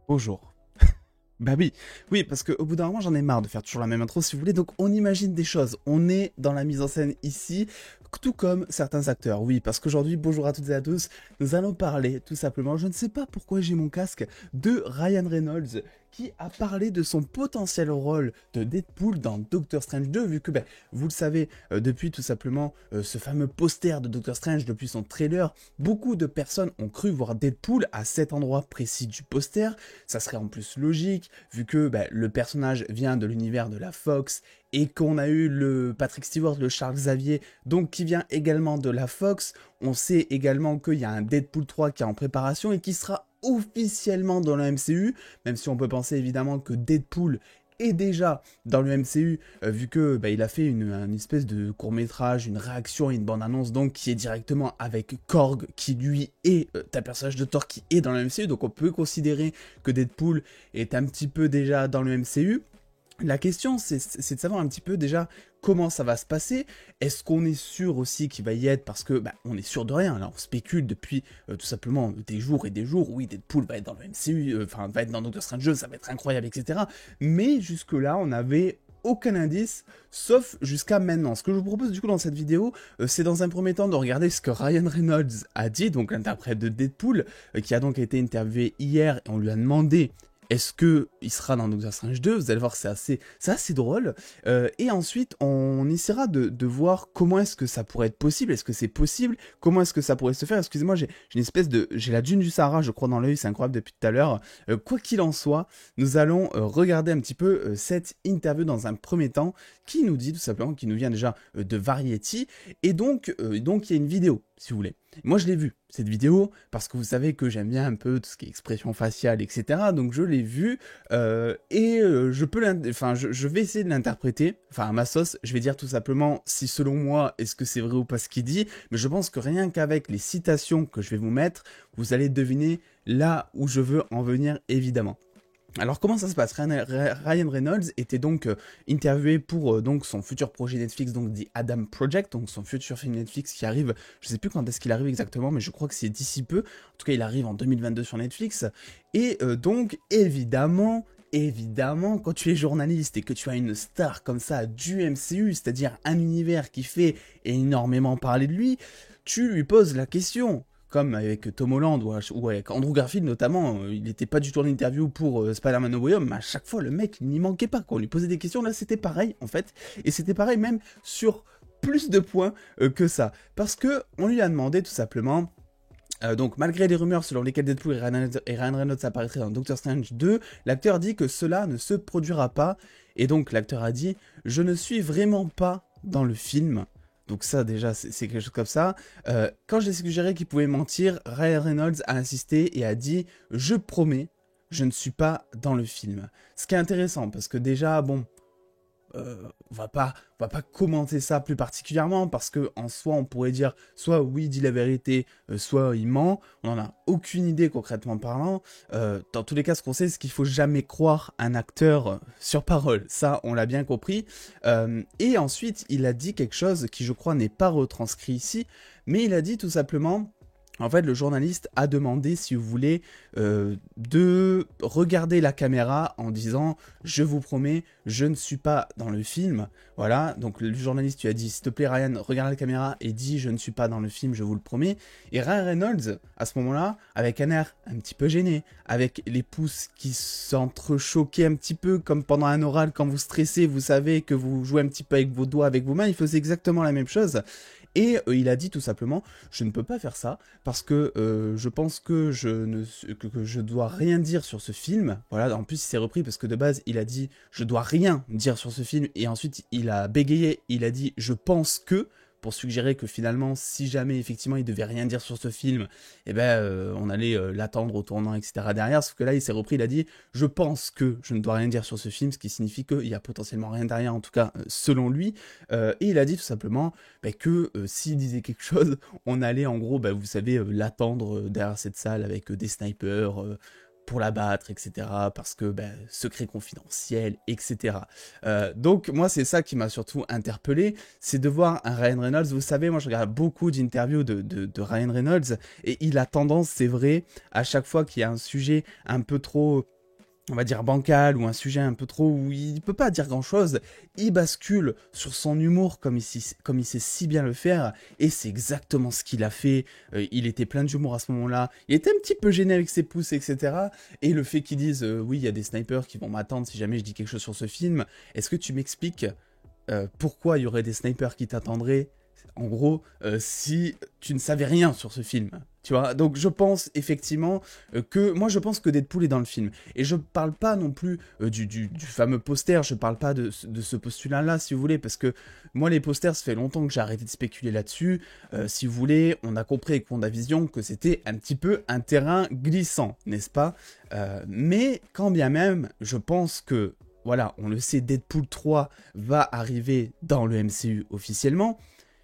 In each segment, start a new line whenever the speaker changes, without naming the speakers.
Bonjour. Bah oui, oui, parce qu'au bout d'un moment, j'en ai marre de faire toujours la même intro, si vous voulez. Donc, on imagine des choses. On est dans la mise en scène ici, tout comme certains acteurs. Oui, parce qu'aujourd'hui, bonjour à toutes et à tous, nous allons parler, tout simplement, je ne sais pas pourquoi j'ai mon casque, de Ryan Reynolds, qui a parlé de son potentiel rôle de Deadpool dans Doctor Strange 2, vu que, ben, vous le savez, depuis tout simplement ce fameux poster de Doctor Strange, depuis son trailer, beaucoup de personnes ont cru voir Deadpool à cet endroit précis du poster. Ça serait en plus logique, vu que bah, le personnage vient de l'univers de la Fox et qu'on a eu le Patrick Stewart, le Charles Xavier, donc qui vient également de la Fox. On sait également qu'il y a un Deadpool 3 qui est en préparation et qui sera officiellement dans le MCU, même si on peut penser évidemment que Deadpool est déjà dans le MCU, vu que bah, il a fait une espèce de court-métrage, une réaction et une bande-annonce donc qui est directement avec Korg, qui lui est un personnage de Thor qui est dans le MCU, donc on peut considérer que Deadpool est un petit peu déjà dans le MCU. La question, c'est de savoir un petit peu déjà comment ça va se passer. Est-ce qu'on est sûr aussi qu'il va y être, parce que bah, on est sûr de rien. Là, on spécule depuis tout simplement des jours et des jours. Oui, Deadpool va être dans le MCU, enfin va être dans Doctor Strange 2, ça va être incroyable, etc. Mais jusque-là, on n'avait aucun indice, sauf jusqu'à maintenant. Ce que je vous propose du coup dans cette vidéo, c'est dans un premier temps de regarder ce que Ryan Reynolds a dit, donc l'interprète de Deadpool, qui a donc été interviewé hier, et on lui a demandé est-ce qu'il sera dans Doctor Strange 2. Vous allez voir, c'est assez drôle. Et ensuite, on essaiera de voir comment est-ce que ça pourrait être possible. Est-ce que c'est possible? Comment est-ce que ça pourrait se faire? Excusez-moi, j'ai une espèce de... J'ai la dune du Sahara, je crois, dans l'œil. C'est incroyable depuis tout à l'heure. Quoi qu'il en soit, nous allons regarder un petit peu cette interview dans un premier temps qui nous dit tout simplement, qui nous vient déjà de Variety. Et donc, il y a une vidéo, si vous voulez. Moi, je l'ai vue, cette vidéo, parce que vous savez que j'aime bien un peu tout ce qui est expression faciale, etc. Donc, je l'ai vue, je vais essayer de l'interpréter, enfin, à ma sauce. Je vais dire tout simplement si, selon moi, est-ce que c'est vrai ou pas ce qu'il dit. Mais je pense que rien qu'avec les citations que je vais vous mettre, vous allez deviner là où je veux en venir, évidemment. Alors comment ça se passe? Ryan Reynolds était donc interviewé pour donc son futur projet Netflix, donc The Adam Project, donc son futur film Netflix qui arrive, je sais plus quand est-ce qu'il arrive exactement, mais je crois que c'est d'ici peu. En tout cas, il arrive en 2022 sur Netflix. Et donc évidemment, quand tu es journaliste et que tu as une star comme ça du MCU, c'est-à-dire un univers qui fait énormément parler de lui, tu lui poses la question comme avec Tom Holland ou avec Andrew Garfield notamment, il n'était pas du tout en interview pour Spider-Man No Way Home, mais à chaque fois le mec n'y manquait pas, quand on lui posait des questions, là c'était pareil en fait, et c'était pareil même sur plus de points que ça, parce que on lui a demandé tout simplement, donc malgré les rumeurs selon lesquelles Deadpool et Ryan Reynolds apparaîtraient dans Doctor Strange 2, l'acteur dit que cela ne se produira pas, et donc l'acteur a dit « Je ne suis vraiment pas dans le film ». Donc ça déjà c'est quelque chose comme ça. Quand j'ai suggéré qu'il pouvait mentir, Ryan Reynolds a insisté et a dit « Je promets, je ne suis pas dans le film ». Ce qui est intéressant parce que déjà bon, on va pas commenter ça plus particulièrement parce que en soi on pourrait dire soit oui il dit la vérité, soit il ment. On en a aucune idée concrètement parlant. Dans tous les cas, ce qu'on sait, c'est qu'il faut jamais croire un acteur sur parole. Ça, on l'a bien compris. Et ensuite, il a dit quelque chose qui, je crois, n'est pas retranscrit ici, mais il a dit tout simplement. En fait, le journaliste a demandé, si vous voulez, de regarder la caméra en disant « Je vous promets, je ne suis pas dans le film ». Voilà, donc le journaliste lui a dit « S'il te plaît Ryan, regarde la caméra et dis « Je ne suis pas dans le film, je vous le promets ». Et Ryan Reynolds, à ce moment-là, avec un air un petit peu gêné, avec les pouces qui s'entrechoquaient un petit peu, comme pendant un oral, quand vous stressez, vous savez que vous jouez un petit peu avec vos doigts, avec vos mains, il faisait exactement la même chose. Et il a dit tout simplement, je ne peux pas faire ça parce que je pense que je dois rien dire sur ce film. Voilà, en plus il s'est repris parce que de base il a dit je dois rien dire sur ce film et ensuite il a bégayé, il a dit je pense que, pour suggérer que finalement si jamais effectivement il devait rien dire sur ce film, eh ben on allait l'attendre au tournant, etc. derrière. Sauf que là il s'est repris, il a dit je pense que je ne dois rien dire sur ce film, ce qui signifie qu'il y a potentiellement rien derrière, en tout cas selon lui. Et il a dit tout simplement que s'il disait quelque chose, on allait en gros, vous savez, l'attendre derrière cette salle avec des snipers, pour la battre, etc. Parce que, ben, secret confidentiel, etc. Donc, moi, c'est ça qui m'a surtout interpellé, c'est de voir un Ryan Reynolds. Vous savez, moi, je regarde beaucoup d'interviews de Ryan Reynolds, et il a tendance, c'est vrai, à chaque fois qu'il y a un sujet un peu trop, on va dire bancal, ou un sujet un peu trop où il peut pas dire grand chose, il bascule sur son humour comme il sait si bien le faire, et c'est exactement ce qu'il a fait. Il était plein d'humour à ce moment-là, il était un petit peu gêné avec ses pouces, etc. Et le fait qu'ils disent oui, il y a des snipers qui vont m'attendre si jamais je dis quelque chose sur ce film, est-ce que tu m'expliques pourquoi il y aurait des snipers qui t'attendraient, en gros, si tu ne savais rien sur ce film, tu vois? Donc je pense effectivement moi je pense que Deadpool est dans le film. Et je parle pas non plus du fameux poster, je parle pas de ce postulat-là, si vous voulez, parce que moi les posters, ça fait longtemps que j'ai arrêté de spéculer là-dessus. Si vous voulez, on a compris avec WandaVision que c'était un petit peu un terrain glissant, n'est-ce pas? Mais quand bien même, je pense que voilà, on le sait, Deadpool 3 va arriver dans le MCU officiellement,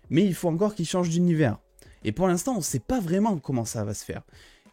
mais il faut encore qu'il change d'univers. Et pour l'instant, on ne sait pas vraiment comment ça va se faire.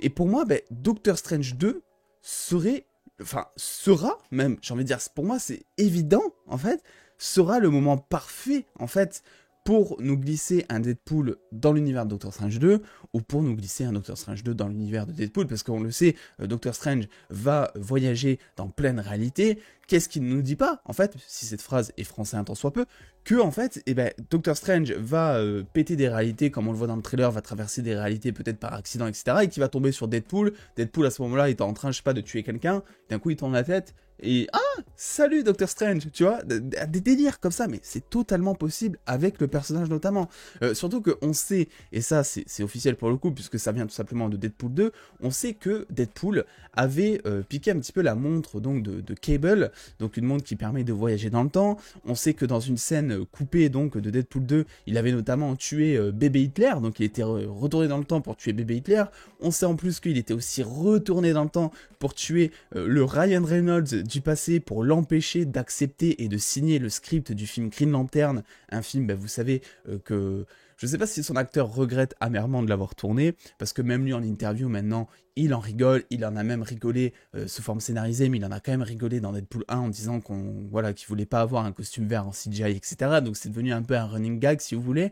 Et pour moi, ben, Doctor Strange 2 sera même, j'ai envie de dire, pour moi c'est évident, en fait, sera le moment parfait, en fait, pour nous glisser un Deadpool dans l'univers de Doctor Strange 2, ou pour nous glisser un Doctor Strange 2 dans l'univers de Deadpool, parce qu'on le sait, Doctor Strange va voyager dans pleine réalité. Qu'est-ce qu'il ne nous dit pas, en fait, si cette phrase est français un tant soit peu, que, en fait, eh ben, Doctor Strange va péter des réalités, comme on le voit dans le trailer, va traverser des réalités peut-être par accident, etc., et qui va tomber sur Deadpool. Deadpool, à ce moment-là, est en train, je sais pas, de tuer quelqu'un, d'un coup, il tourne la tête, et ah, salut Doctor Strange, tu vois, des délires comme ça, mais c'est totalement possible avec le personnage notamment. Surtout qu'on sait, et ça c'est officiel pour le coup, puisque ça vient tout simplement de Deadpool 2, on sait que Deadpool avait piqué un petit peu la montre donc de Cable, donc une montre qui permet de voyager dans le temps. On sait que dans une scène coupée donc de Deadpool 2, il avait notamment tué bébé Hitler, donc il était retourné dans le temps pour tuer bébé Hitler. On sait en plus qu'il était aussi retourné dans le temps pour tuer le Ryan Reynolds du passé, pour l'empêcher d'accepter et de signer le script du film Green Lantern, un film, vous savez, que je sais pas si son acteur regrette amèrement de l'avoir tourné, parce que même lui en interview maintenant, il en rigole, il en a même rigolé sous forme scénarisée, mais il en a quand même rigolé dans Deadpool 1 en disant qu'il voulait pas avoir un costume vert en CGI, etc. Donc c'est devenu un peu un running gag si vous voulez,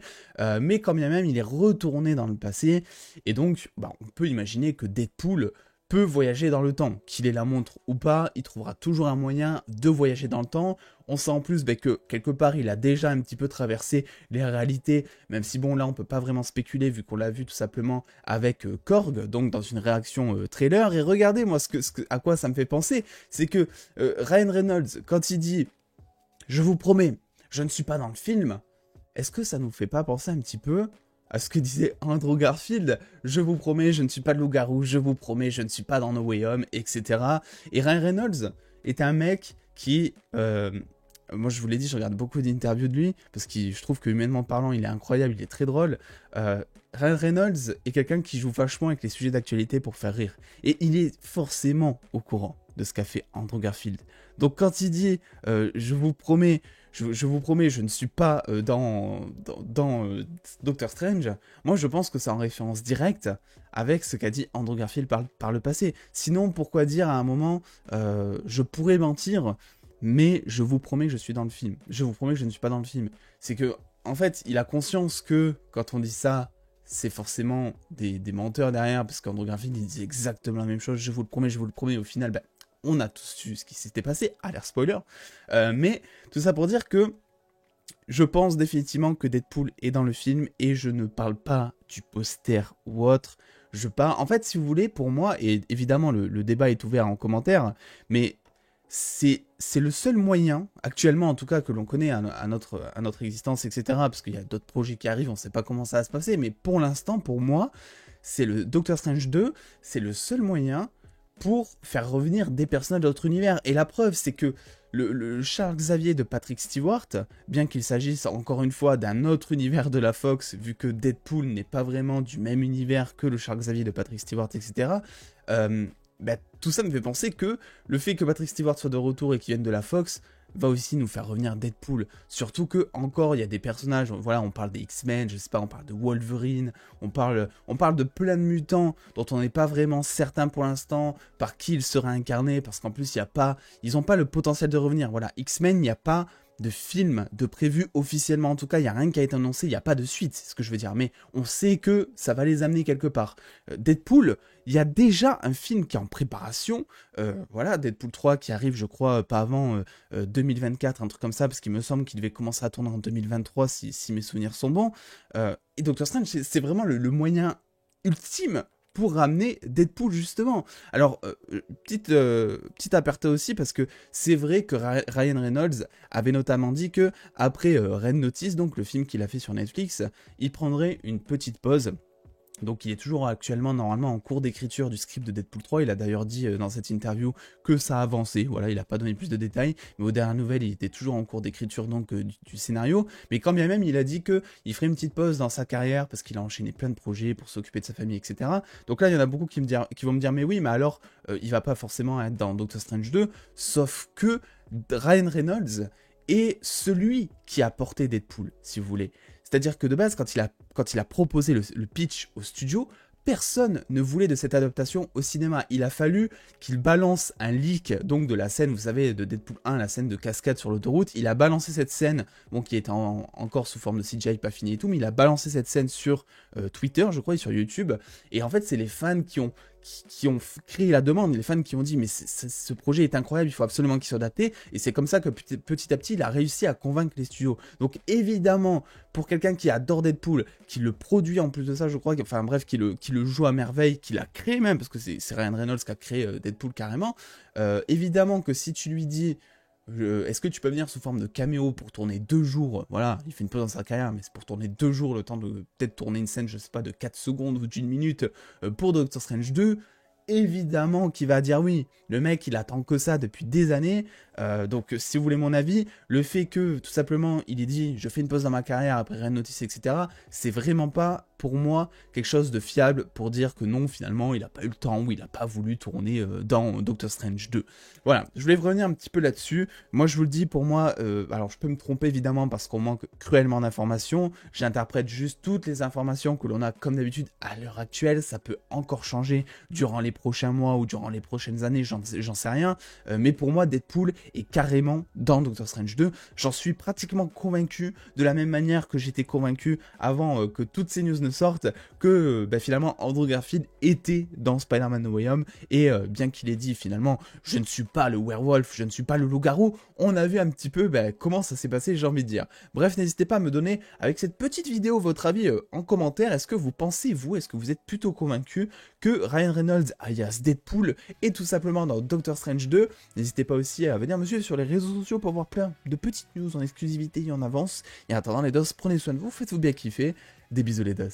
mais quand bien même il est retourné dans le passé, et donc on peut imaginer que Deadpool peut voyager dans le temps, qu'il ait la montre ou pas, il trouvera toujours un moyen de voyager dans le temps. On sait en plus que quelque part il a déjà un petit peu traversé les réalités, même si bon là on peut pas vraiment spéculer vu qu'on l'a vu tout simplement avec Korg, donc dans une réaction trailer. Et regardez moi à quoi ça me fait penser, c'est que Ryan Reynolds, quand il dit « Je vous promets, je ne suis pas dans le film », est-ce que ça nous fait pas penser un petit peu à ce que disait Andrew Garfield, je vous promets, je ne suis pas le loup-garou, je vous promets, je ne suis pas dans No Way Home, etc. Et Ryan Reynolds est un mec qui, moi je vous l'ai dit, je regarde beaucoup d'interviews de lui, parce que je trouve que humainement parlant, il est incroyable, il est très drôle. Ryan Reynolds est quelqu'un qui joue vachement avec les sujets d'actualité pour faire rire. Et il est forcément au courant de ce qu'a fait Andrew Garfield. Donc quand il dit, je vous promets, je ne suis pas dans Doctor Strange, moi je pense que c'est en référence directe avec ce qu'a dit Andrew Garfield par le passé. Sinon, pourquoi dire à un moment, je pourrais mentir, mais je vous promets que je suis dans le film. Je vous promets que je ne suis pas dans le film. C'est que, en fait, il a conscience que quand on dit ça, c'est forcément des menteurs derrière, parce qu'Andrew Garfield il dit exactement la même chose, je vous le promets, au final, on a tous su ce qui s'était passé, alert spoiler, mais tout ça pour dire que je pense définitivement que Deadpool est dans le film, et je ne parle pas du poster ou autre, je parle, en fait si vous voulez, pour moi, et évidemment le débat est ouvert en commentaire, mais c'est le seul moyen, actuellement en tout cas, que l'on connaît à notre existence, etc., parce qu'il y a d'autres projets qui arrivent, on ne sait pas comment ça va se passer, mais pour l'instant, pour moi, c'est le Doctor Strange 2, c'est le seul moyen pour faire revenir des personnages d'autres univers. Et la preuve, c'est que le Charles Xavier de Patrick Stewart, bien qu'il s'agisse encore une fois d'un autre univers de la Fox, vu que Deadpool n'est pas vraiment du même univers que le Charles Xavier de Patrick Stewart, etc., tout ça me fait penser que le fait que Patrick Stewart soit de retour et qu'il vienne de la Fox, va aussi nous faire revenir Deadpool. Surtout que, encore, il y a des personnages, voilà, on parle des X-Men, je sais pas, on parle de Wolverine, on parle de plein de mutants dont on n'est pas vraiment certain pour l'instant par qui il sera incarné, parce qu'en plus, ils n'ont pas le potentiel de revenir. Voilà, X-Men, il n'y a pas de film de prévu officiellement, en tout cas il n'y a rien qui a été annoncé, il n'y a pas de suite, c'est ce que je veux dire, mais on sait que ça va les amener quelque part. Deadpool, il y a déjà un film qui est en préparation, voilà, Deadpool 3 qui arrive je crois pas avant 2024, un truc comme ça, parce qu'il me semble qu'il devait commencer à tourner en 2023 si mes souvenirs sont bons, et Doctor Strange c'est vraiment le moyen ultime pour ramener Deadpool justement. Alors, petit aparté aussi, parce que c'est vrai que Ryan Reynolds avait notamment dit que après Red Notice, donc le film qu'il a fait sur Netflix, il prendrait une petite pause. Donc il est toujours actuellement normalement en cours d'écriture du script de Deadpool 3, il a d'ailleurs dit dans cette interview que ça avançait, voilà, il n'a pas donné plus de détails, mais aux dernières nouvelles il était toujours en cours d'écriture donc du scénario, mais quand bien même il a dit qu'il ferait une petite pause dans sa carrière parce qu'il a enchaîné plein de projets pour s'occuper de sa famille, etc. Donc là il y en a beaucoup qui vont me dire mais oui, mais alors il va pas forcément être dans Doctor Strange 2, sauf que Ryan Reynolds est celui qui a porté Deadpool, si vous voulez. C'est-à-dire que de base, quand il a proposé le pitch au studio, personne ne voulait de cette adaptation au cinéma. Il a fallu qu'il balance un leak donc de la scène, vous savez, de Deadpool 1, la scène de cascade sur l'autoroute. Il a balancé cette scène, bon, qui était encore sous forme de CGI, pas fini et tout, mais il a balancé cette scène sur Twitter, je crois, et sur YouTube. Et en fait, c'est les fans qui ont créé la demande, les fans qui ont dit mais ce projet est incroyable, il faut absolument qu'il soit adapté, et c'est comme ça que petit à petit il a réussi à convaincre les studios. Donc évidemment, pour quelqu'un qui adore Deadpool, qui le produit en plus de ça je crois, enfin bref, qui le joue à merveille, qui l'a créé même, parce que c'est Ryan Reynolds qui a créé Deadpool carrément, évidemment que si tu lui dis est-ce que tu peux venir sous forme de caméo pour tourner 2 jours, voilà, il fait une pause dans sa carrière, mais c'est pour tourner 2 jours, le temps de peut-être tourner une scène, je sais pas, de 4 secondes ou d'1 minute pour Doctor Strange 2, évidemment qu'il va dire oui. Le mec, il attend que ça depuis des années, donc si vous voulez mon avis, le fait que, tout simplement, il ait dit, je fais une pause dans ma carrière après Red Notice, etc., c'est vraiment pas, pour moi, quelque chose de fiable pour dire que non, finalement, il n'a pas eu le temps ou il n'a pas voulu tourner dans Doctor Strange 2. Voilà, je voulais revenir un petit peu là-dessus. Moi, je vous le dis, pour moi, alors je peux me tromper évidemment parce qu'on manque cruellement d'informations. J'interprète juste toutes les informations que l'on a comme d'habitude à l'heure actuelle. Ça peut encore changer durant les prochains mois ou durant les prochaines années, j'en sais rien. Mais pour moi, Deadpool est carrément dans Doctor Strange 2. J'en suis pratiquement convaincu, de la même manière que j'étais convaincu avant que toutes ces news ne sortent, que finalement Andrew Garfield était dans Spider-Man No Way Home, et bien qu'il ait dit finalement je ne suis pas le werewolf, je ne suis pas le loup-garou, on a vu un petit peu comment ça s'est passé, j'ai envie de dire. Bref, n'hésitez pas à me donner avec cette petite vidéo votre avis en commentaire. Est-ce que vous pensez, est-ce que vous êtes plutôt convaincu que Ryan Reynolds alias Deadpool est tout simplement dans Doctor Strange 2? N'hésitez pas aussi à venir me suivre sur les réseaux sociaux pour voir plein de petites news en exclusivité et en avance. Et en attendant les dos, prenez soin de vous, faites-vous bien kiffer. Des bisous les dos.